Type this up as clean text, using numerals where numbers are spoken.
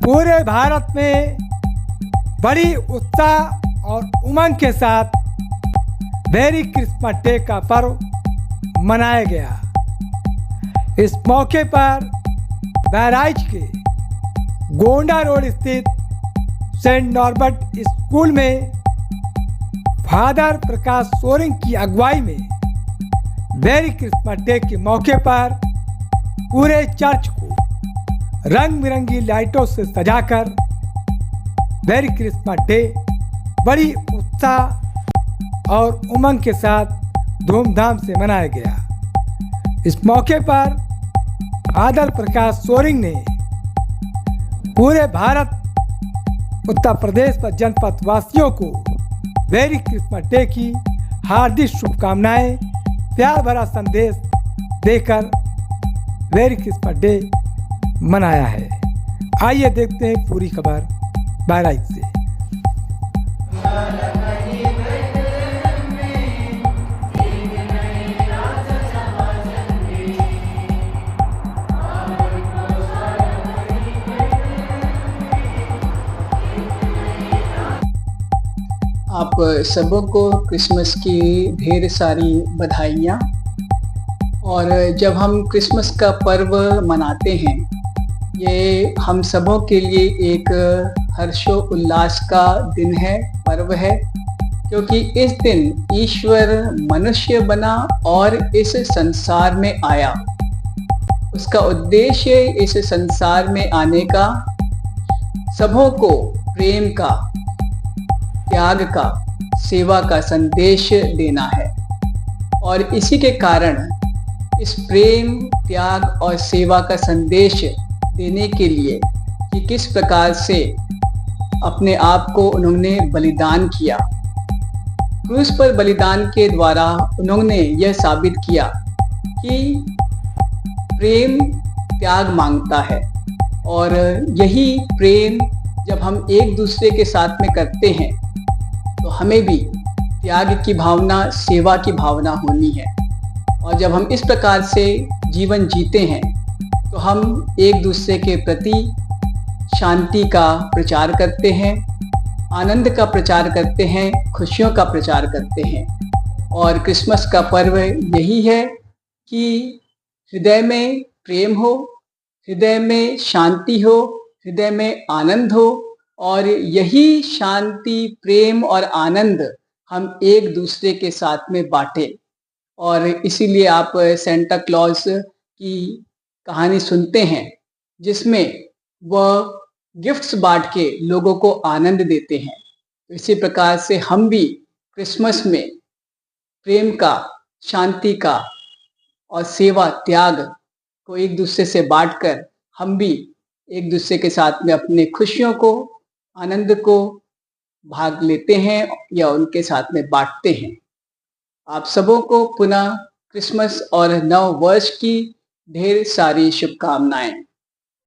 पूरे भारत में बड़ी उत्साह और उमंग के साथ मैरी क्रिसमस डे का पर्व मनाया गया। इस मौके पर बहराइच के गोंडा रोड स्थित सेंट नॉर्बर्ट स्कूल में फादर प्रकाश सोरिंग की अगुवाई में मैरी क्रिसमस डे के मौके पर पूरे चर्च को रंग बिरंगी लाइटों से सजाकर मैरी क्रिसमस डे बड़ी उत्साह और उमंग के साथ धूमधाम से मनाया गया। इस मौके पर फादर प्रकाश सोरिंग ने पूरे भारत उत्तर प्रदेश व जनपद वासियों को मैरी क्रिसमस डे की हार्दिक शुभकामनाएं प्यार भरा संदेश देकर मैरी क्रिसमस डे मनाया है। आइए देखते हैं पूरी खबर बहराइच से। आप सबों को क्रिसमस की ढेर सारी बधाइयाँ। और जब हम क्रिसमस का पर्व मनाते हैं, ये हम सबों के लिए एक हर्षो उल्लास का दिन है, पर्व है, क्योंकि इस दिन ईश्वर मनुष्य बना और इस संसार में आया। उसका उद्देश्य इस संसार में आने का सबों को प्रेम का, त्याग का, सेवा का संदेश देना है। और इसी के कारण इस प्रेम, त्याग और सेवा का संदेश देने के लिए कि किस प्रकार से अपने आप को उन्होंने बलिदान किया, क्रूस पर बलिदान के द्वारा उन्होंने यह साबित किया कि प्रेम त्याग मांगता है। और यही प्रेम जब हम एक दूसरे के साथ में करते हैं तो हमें भी त्याग की भावना, सेवा की भावना होनी है। और जब हम इस प्रकार से जीवन जीते हैं तो हम एक दूसरे के प्रति शांति का प्रचार करते हैं, आनंद का प्रचार करते हैं, खुशियों का प्रचार करते हैं। और क्रिसमस का पर्व यही है कि हृदय में प्रेम हो, हृदय में शांति हो, हृदय में आनंद हो। और यही शांति, प्रेम और आनंद हम एक दूसरे के साथ में बांटें। और इसीलिए आप सेंटा क्लॉज की कहानी सुनते हैं जिसमें वह गिफ्ट्स बांट के लोगों को आनंद देते हैं। इसी प्रकार से हम भी क्रिसमस में प्रेम का, शांति का और सेवा, त्याग को एक दूसरे से बांटकर हम भी एक दूसरे के साथ में अपने खुशियों को, आनंद को भाग लेते हैं या उनके साथ में बांटते हैं। आप सबों को पुनः क्रिसमस और नव वर्ष की ढेर सारी शुभकामनाएं।